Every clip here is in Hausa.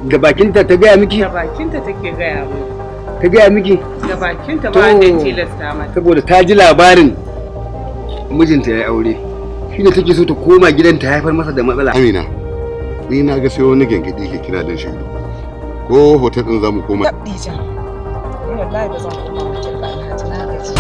ga bakinta ta gaya miki? Ga bakinta take gaya mu. Ta gaya miki? Ga bakinta ba wanda ya tilasta mata. Saboda ta ji labarin mijinta ya yi aure. Shi ne take so ta koma gidanta ya haifar masa da matsala. Amina, ni na ga sai wani gengedi ke kira dan shaidu. Ko hotel din zamu koma? Dija. Ni wallahi ba zan koma hotel ba, Alhaji na gaji.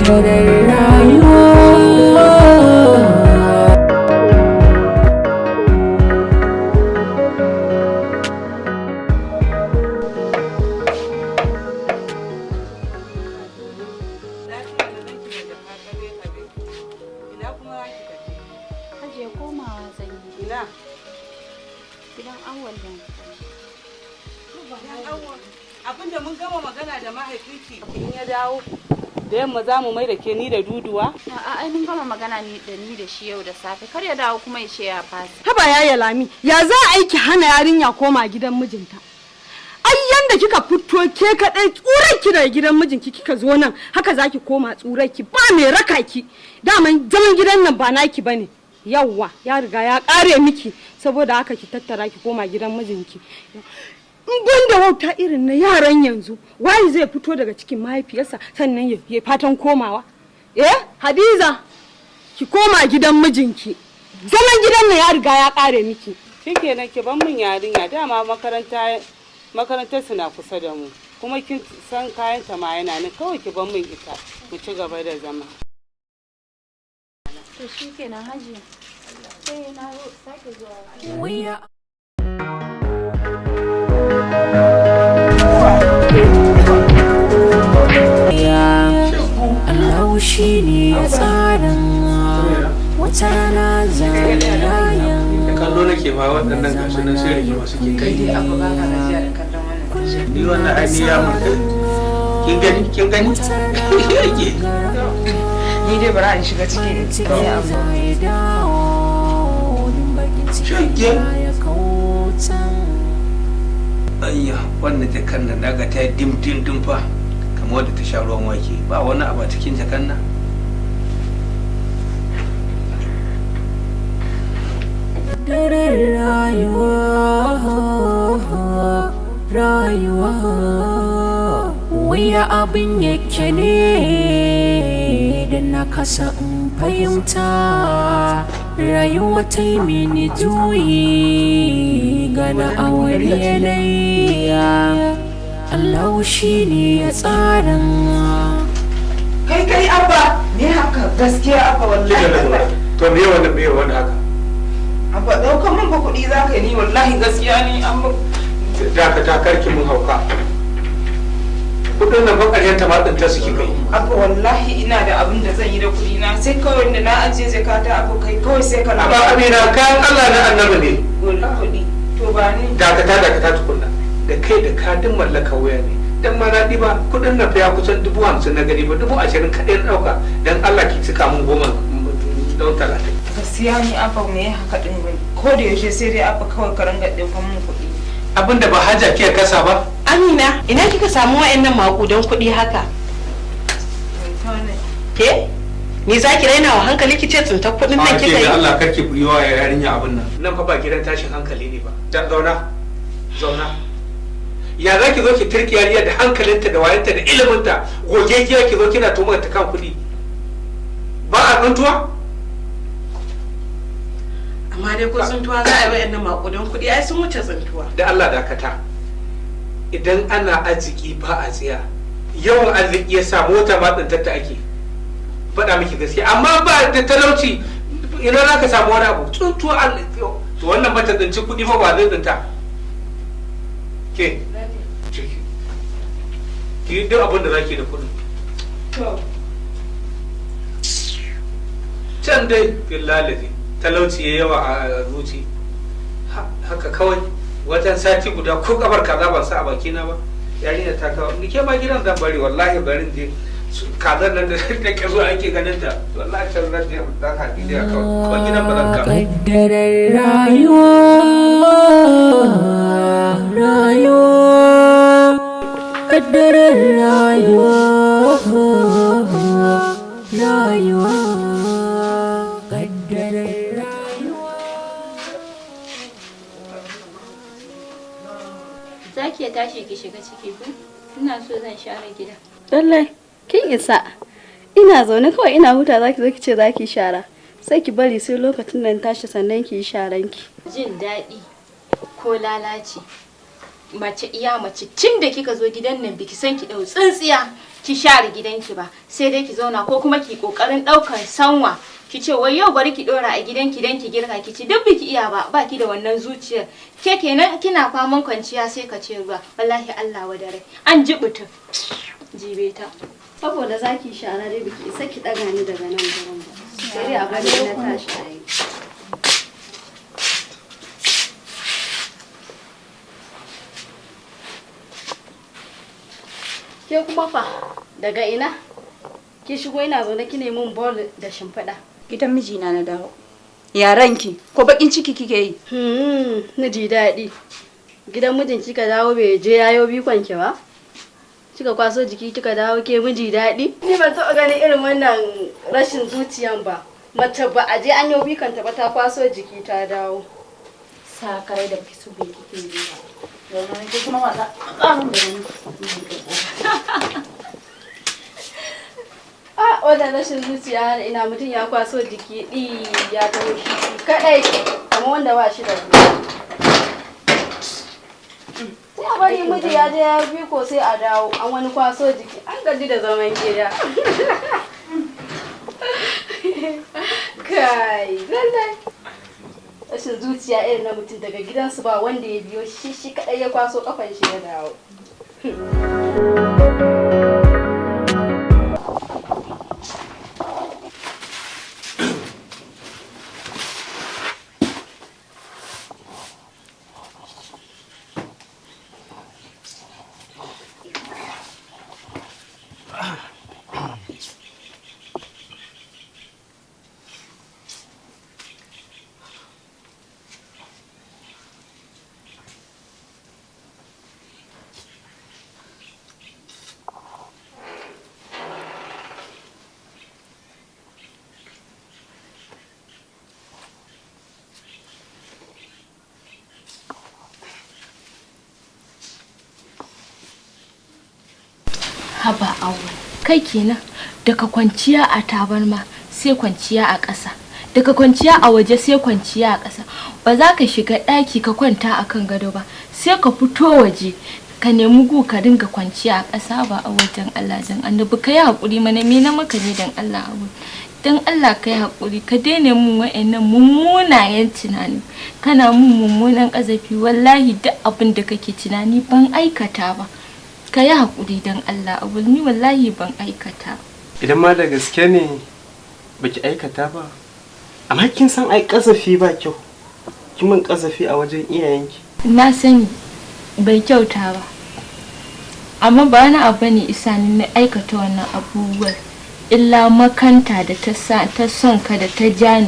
Kaddarar rayuwa. Hajiya komawa zan yi. Ina? Gidan awwal dan. Abinda mun gama magana da mahaifinki in ya dawo da yamma za mu mai da ke ni da duduwa? A'a ai mun gama magana ni da shi yau da safe. Kar ya dawo kuma ya ce ya fasa. Haba yaya Lami, ya za a aiki hana yarinya koma gidan mijinta? Ai yanda kika fito ke kadai tsurai ki daga gidan mijinki kika zo nan, haka zaki koma tsurai ki ba mai raka ki. Daman zaman gidan nan ba naki bane. Yawwa, ya riga ya kare miki, saboda haka ki tattara ki koma gidan mijinki. In ban da wauta irin na yaran yanzu, waye zai fito daga cikin mahaifiyarsa sannan ya fatan komawa? Hadiza, ki koma gidan mijinki. Zaman gidan nan ya riga ya kare miki. Shikenan ki ban min yarinya, dama makarantar su na kusa da mu. Kuma kin san kayan ta ma yana nan, kawai ki ban min ita mu ci gaba da zama. To shikenan Hajiya. Sai na sake zuwa. Allah shi ne ya tsarin wata rana zarayen. Kallo nake ma waɗannan gasu nan sai rage masu ke kai. Ni wannan ainihi ya murka. Kin gani? Kin gani? Ni dai bara in shiga cikin Shege. Ayya, wannan jakan nan naga ta dim fa. Kamar wadda ta sha ruwan wake. Ba wani abu a cikin jakan nan. Daren rayuwa, wuya abin yake ne da na kasa in fahimta. Rayuwa ta yi mini juyi gana aure yanayiya. Allah shi ne ya tsara. Kai abba, ne haka gaskiya abba wallahi. To me wannan haka? Abba ɗaukar min ba kuɗi za ka yi ni wallahi gaskiya ni an ba. Dakata karki mun hauka. Kudin nan bakariyar ta matsin ta suke kai. Abba wallahi ina da abin da zan yi da kuɗi na sai kawai da na ajiye zakata abu kai kawai sai ka Aba Amina kayan Allah na annabi ne. Kuɗi to ba ni. Dakata tukunna. Da kai da kadin mallaka waya ne. Dan ma na ɗiba kudin nan fa ya kusan 50,000 na gani ba 20,000 kaɗai na ɗauka. Dan Allah ki cika mun 10 don 30. Gaskiya ni abba me haka din bane. Ko da yaushe sai dai abba kawai ka ranga ɗaukan mun kuɗi. Abinda ba haja ke kasa ba. Amina, ina kika samu wa'annan makudan kuɗi haka? Ke? Ni za ki raina wa hankali ki ce tsintar kuɗin nan kika yi? Allah karki yi wa yarinya abin nan. Nan fa ba gidan tashin hankali ne ba. Zauna. Ya za ki zo ki turki yarinya da hankalinta da wayanta da iliminta gogegiya ki zo kina tuma ta kan kuɗi. Ba a tsuntuwa? Amma dai ko tsuntuwa za a yi wa'annan maƙudan kuɗi ai sun wuce tsuntuwa. Da Allah dakata. Idan ana arziki ba a tsaya. Yawan arziki ya sa mota ma tsintatta ake. Faɗa miki gaskiya amma ba da talauci ina za ka samu wani abu tsuntuwa to wannan mata tsinci kuɗi fa ba zai tsinta ke ki duk abin da zaki da kuɗin can dai billahi talauci ya yawa a zuci haka kawai wajen sati guda ko kabar kaza ban sa a bakina ba yarinya ta kawo ni ke ma gidan zan bari wallahi barin je kazan nan da take zuwa ake ganin ta wallahi can zan je da ka diya kawai ko gidan ba zan ka kaddarar rayuwa kaddarar rayuwa kaddarar Za ki tashi ki shiga ciki ku? Ina so zan share gida. Lallai, kin isa. Ina zaune kawai ina huta zaki zo ki ce zaki shara. Sai ki bari sai lokacin nan tashi sannan ki yi sharanki. Jin daɗi ko lalaci. Mace iya mace tun da kika zo gidan nan biki san ki ɗau tsintsiya ki share gidanki ba. Sai dai ki zauna ko kuma ki kokarin ɗaukar sanwa. Ki ce wai yau bari ki dora a gidanki dan ki girka ki ci duk biki iya ba ki da wannan zuciyar. Ke kenan kina faman kwanciya sai ka ce ruwa. Wallahi Allah wadare. An ji butun. Jibe ta. Saboda zaki shara dai biki isa ki daga ni daga nan gurin ba. Sai dai a bari na tashi ayi. Ke kuma fa daga ina? Ki shigo ina zaune ki nemi bol da shimfiɗa. Gidan mijina na dawo. Yaranki ko bakin ciki kike yi? Ni ji daɗi. Gidan mijin kika dawo bai je yayo bikon ki ba? Kika kwaso jiki kika dawo ke miji daɗi? Ni ban taɓa ganin irin wannan rashin zuciyan ba. Mace ba a je an yi bikon ta ba ta kwaso jiki ta dawo. Sakarai da kisu bai kike yi ba. Yanzu ne kuma wata ƙarin da ni. Wannan rashin zuciya ina mutum ya kwaso jiki ɗi ya taho shi kaɗai kamar wanda ba shi da zuciya. Sai a bari miji ya je ya bi ko sai a dawo an wani kwaso jiki an gaji da zaman gida. Kai lallai rashin zuciya irin na mutum daga gidansu ba wanda ya biyo shi kaɗai ya kwaso kafan shi ya dawo. Haba aure kai kenan daga kwanciya a tabarma sai kwanciya a ƙasa daga kwanciya a waje sai kwanciya a ƙasa ba za ka shiga ɗaki ka kwanta akan gado ba sai ka fito waje ka nemi gu ka dinga kwanciya a ƙasa ba a wajen Allah dan annabi kai hakuri mana me na maka ne dan Allah abu dan Allah kai hakuri ka daina mun wa'annan mummunayen tunani kana mun mummunan ƙazafi wallahi duk abin da kake tunani ban aikata ba ka yi haƙuri don Allah abu ni wallahi ban aikata. Idan ma da gaske ne baki aikata ba amma kin san ai ƙazafi ba kyau kin min ƙazafi a wajen iyayenki. Na sani bai kyauta ba amma ba wani abu ne isa ni na aikata wannan abubuwan illa makanta da ta son ka da ta jani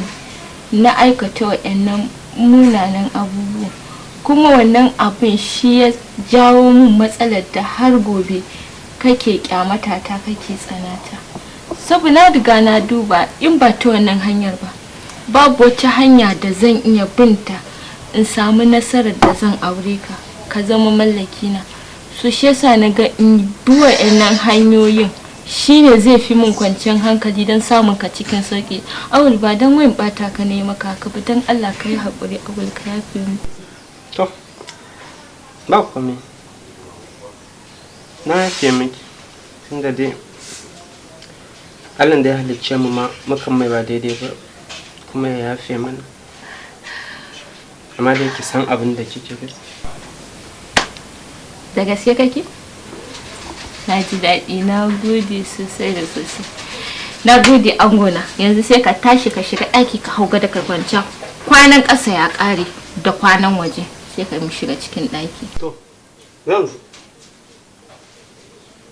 na aikata waɗannan munanan abubuwan kuma wannan abin shi ya jawo min matsalar da har gobe kake kyamata ta kake tsanata saboda na riga na duba in ba ta wannan hanyar ba babu wata hanya da zan iya binta in samu nasarar da zan aure ka ka zama mallaki na. So shi yasa na ga in bi wa'annan hanyoyin shine zai fi mun kwanciyar hankali don samun ka cikin sauki. Awul ba dan wayin bata ka ne maka ka ba dan Allah ka yi hakuri Awul ka yafe mu. To ba komai na yafe miki tunda dai Allah da ya halicce mu ma mukan mai ba daidai ba kuma ya yafe mana, amma dai ki san abin da kike da. Da gaske kake? Na ji daɗi, na gode sosai da sosai. Na gode angona, yanzu sai ka tashi ka shiga ɗaki ka hau gada ka kwanciya. Kwanan ƙasa ya ƙare da kwanan waje sai ka mu shiga cikin ɗaki. To, zan zo.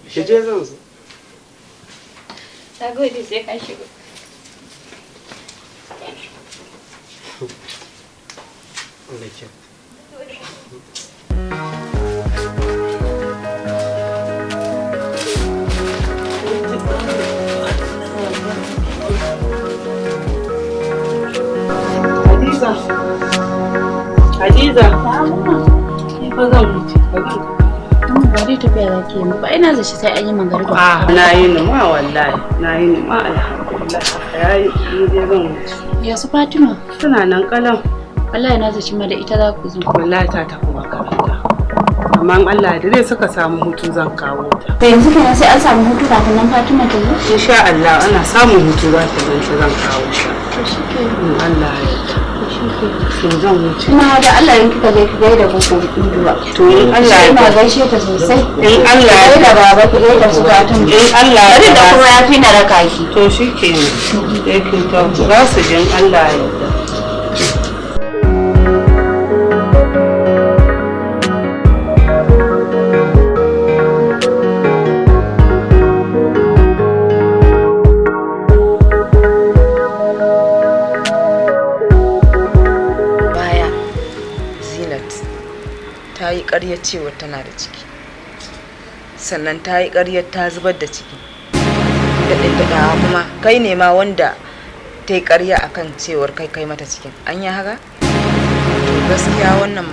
Ki je zan zo. Na gode sai ka shiga. Allah ke. Hadiza, ni fa zan wuce. Ba dai tafiya za ki yi ba, ina zaci sai an yi magariba. Na yi numa wallahi, na yi numa alhamdulillah. Ya yi ni dai zan wuce. Ya su Fatima? Suna nan kalan. Wallahi na zaci ma da ita za ku zo. Wallahi ta tafi makaranta. Amma in Allah da zai suka samu hutu zan kawo ta. To yanzu kenan sai an samu hutu kafin nan Fatima ta zo? Insha Allah ana samun hutu za ta zan kawo ta. To shikenan. In Allah ya yarda. To zan wuce. Ina da Allah in kika je ki gaida boko duwa. To in Allah ya ina gaishe ta sosai. In Allah ya gaida baba ki gaida su Fatima. In Allah ya da kuma ya fi na raka ki. To shikenan. Dai kin ta za su je in Allah ya yarda. ta yi ƙaryar cewa tana da ciki, sannan ta yi ƙaryar ta zubar da ciki da kuma kai ne ma wanda ta yi ƙarya akan cewar kai mata cikin. An yi haka? To gaskiya wannan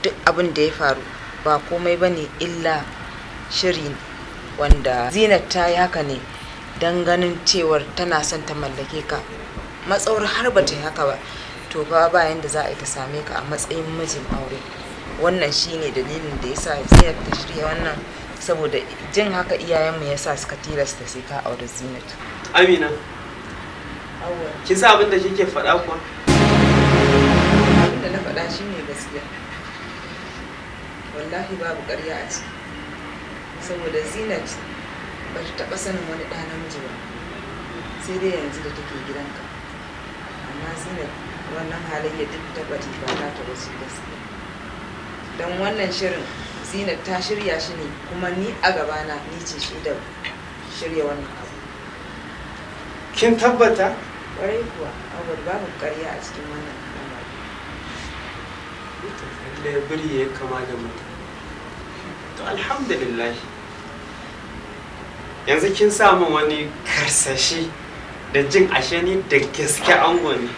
duk abin da ya faru ba komai ba ne illa shiri wanda Zinat ta yi haka ne don ganin cewar tana son ta mallake ka. Matsawar har ba ta yi haka ba to ba bayan da za a yi ta same ka a matsayin mijin aure. Wannan shine dalilin da yasa Zinat ta shirya wannan, saboda jin haka iyayenmu yasa suka tilasta sai ka aure Zinat. Amina, kin san abin da kike faɗa kuwa? Abin da na faɗa shine gaskiya. Wallahi babu ƙarya a ciki, saboda Zinat ba ta taɓa sanin wani ɗa namiji ba sai dai yanzu da take gidanka. Amma Zinat wannan halayya duk tabbati ba za ta wasu gaskiya. Don wannan shirin Zinat ta shirya shi ne, kuma ni a gabana ni ce shi da shirya wannan abu. Kin tabbata? Ƙwarai kuwa, abubuwa babu ƙarya a cikin wannan al'amari. Da biri ya kama da mutum. To alhamdulillah. Yanzu kin samu wani karsashi da jin ashe ni da gaske ango ne.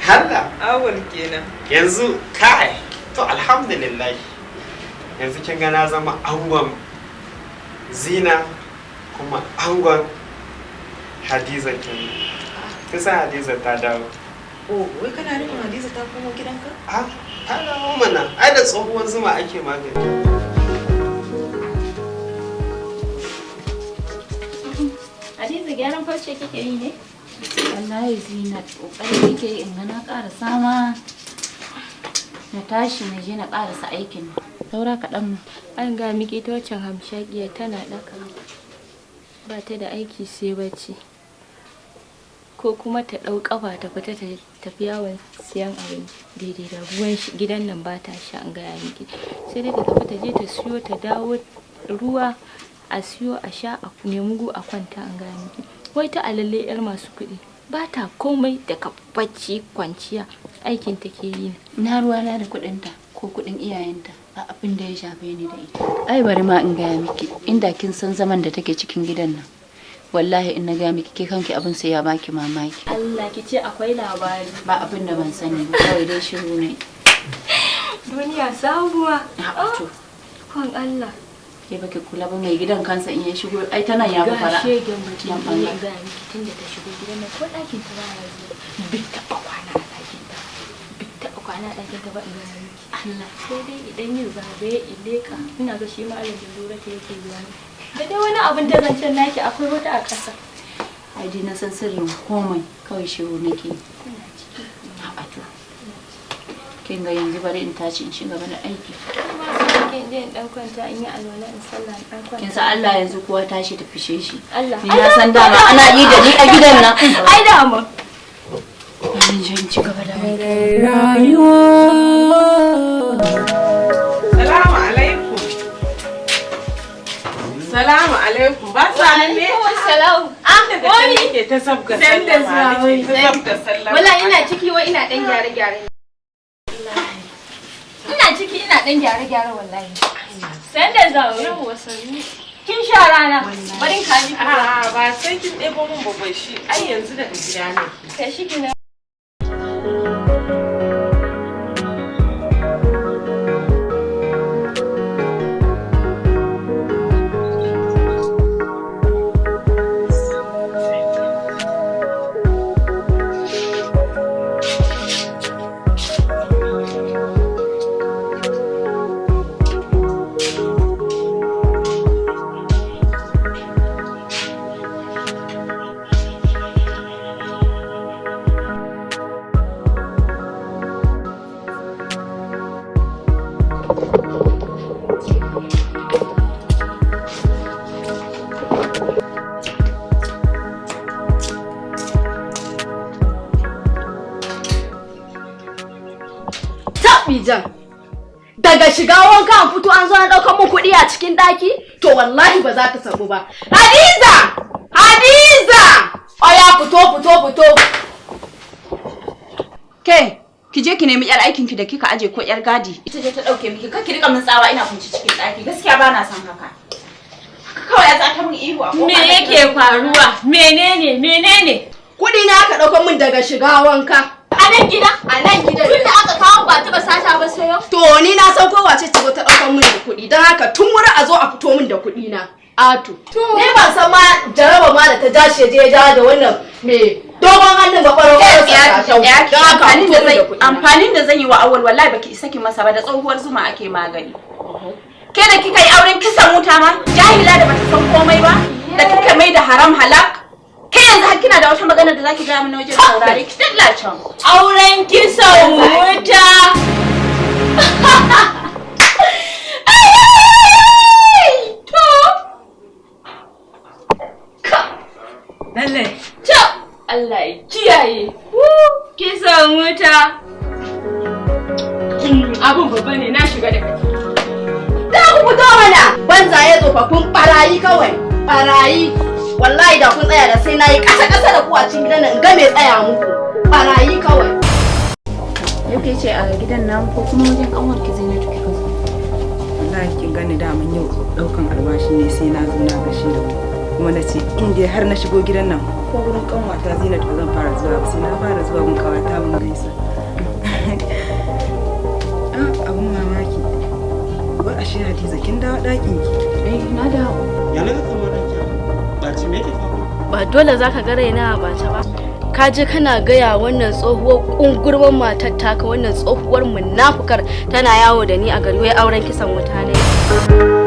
Halla. Awal kenan. Yanzu kai. To alhamdulillah. Yanzu kin ga na zama angon Zina kuma angon Hadiza kenan. Kisa Hadiza ta dawo. Oh, wai kana nufin Hadiza ta komo gidanka? Ah, ta dawo mana. Ai da tsohuwar zuma ake magani. Hadiza gyaran farce kike yi ne? Wallahi Zinat kokari kike in ga na ƙara sama na tashi na je na ƙarasa aikin nan. Saura kaɗan mu. An ga miki ta waccan hamshakiya tana ɗaka ba ta da aiki sai bacci, ko kuma ta ɗau ƙafa ta fita ta tafi yawon siyan abin daidai da ruwan gidan nan ba ta sha. An gaya miki sai dai ta tafi ta je ta siyo ta dawo ruwa a siyo a sha a nemi gu a kwanta. An gaya miki wai ta alalle yar masu kuɗi ba ta komai daga bacci kwanciya aikin ta ke yi. Na ruwa na da kuɗinta ko kuɗin iyayenta a abin da ya shafe ni da ita. Ai bari ma in gaya miki, inda kin san zaman da take cikin gidan nan wallahi in na ga miki ke kanki abin sai ya baki mamaki. Allah ki ce akwai labari. Ba abin da ban sani ba kawai dai shiru ne. Duniya sabuwa. To Kon Allah. ke baki kula ba mai gidan kansa in ya shigo ai tana ya ba fara. Gashe ga mutum ne ga miki tunda ta shigo gidan nan ko ɗakin ta ba ya zo. Bitta kwana a ɗakin ta. Bitta kwana a ɗakin ta ba in ga miki. Allah sai dai idan yin zagaye ileka ina ga shi malam Lura ta yake zuwa ne. Da dai wani abin da zancen naki akwai wata a ƙasa. Ai dai na san sirrin komai kawai shiru nake. A to kin ga yanzu bari in tashi in shiga bana aiki. Kin je in dan kwanta in yi alwala in sallah in dan kwanta. Kin san Allah yanzu kowa tashi ta fishe shi. Allah. Ni na san dama ana yi da ni a gidan nan. Ai dama. Bari in je in ci gaba da rayuwa. Salamu alaikum. Salamu alaikum. Ba sa ne? Salam. Wani ke ta sabga sallama. Wala ina ciki wa ina dan gyare-gyare. Ina ciki ina dan gyare-gyare wallahi. Sai da zawo yau wasanni. Kin sha rana. Bari ka ji. Ba sai kin ɗebo min babban shi. Ai yanzu daga gida ne. Kai shi kina. Daga shiga wanka an fito an zo an ɗaukar mun kuɗi a cikin ɗaki to wallahi ba za ta samu ba. Hadiza! Hadiza! Oya fito. Ke, ki je ki nemi yar aikin ki da kika aje ko yar gadi. Ita ce ta dauke miki. Kar ki rika min tsawa ina kunci cikin daki. Gaskiya ba na son haka. Kawai ya tsata min ihu a Me yake faruwa? Menene? Kuɗi na aka ɗaukar mun daga shiga wanka. A nan gida? A nan gida. Tun da aka kawo ba taɓa sata ba sai yau? To ni na san ko wace ce ta ɗaukar mun da kuɗi don haka tun wuri a zo a fito min da kuɗi na. Ato. Ni ban san ma jaraba ma da ta jashi je ja da wannan me dogon hannun ga ƙwararwa amfanin da zan yi wa awal wallahi baki isa ki masa ba da tsohuwar zuma ake magani. Ke da kika yi auren kisan wuta ma jahila da bata san komai ba da kika mai da haram halak. Ke yanzu har kina da wata magana da zaki gaya min wajen saurare ki dalla can. Auren kisan wuta. Lalle. Allah ya kiyaye. Kisan wuta. Abun babba ne na shiga da kake. Da ku fito mana. Banzaye tsofaffin barayi kawai. Barayi. Wallahi da kun tsaya da sai nayi kasa da ku a cikin gidan nan in ga me tsaya muku. Barayi kawai. Yake ce a gidan nan ko kuma wajen kanwar ki Zainatu kika zo. Wallahi kin gani da mun yau daukan albashi ne sai na zo na gashi da ku. Kuma na ce in dai har na shigo gidan nan ko gurin kanwata Zainat ba zan fara zuwa ba sai na fara zuwa gun kawata mun gaisa. Abun mamaki. Ba a shi Hadiza kin dawo ɗakin ki. Na dawo. Ya naga kamar ranki. Baci me yake faruwa? Ba dole zaka ga raina ba ta ba. Ka je kana gaya wannan tsohuwar kungurman matar taka wannan tsohuwar munafukar tana yawo da ni a gari wai auren kisan wuta ne.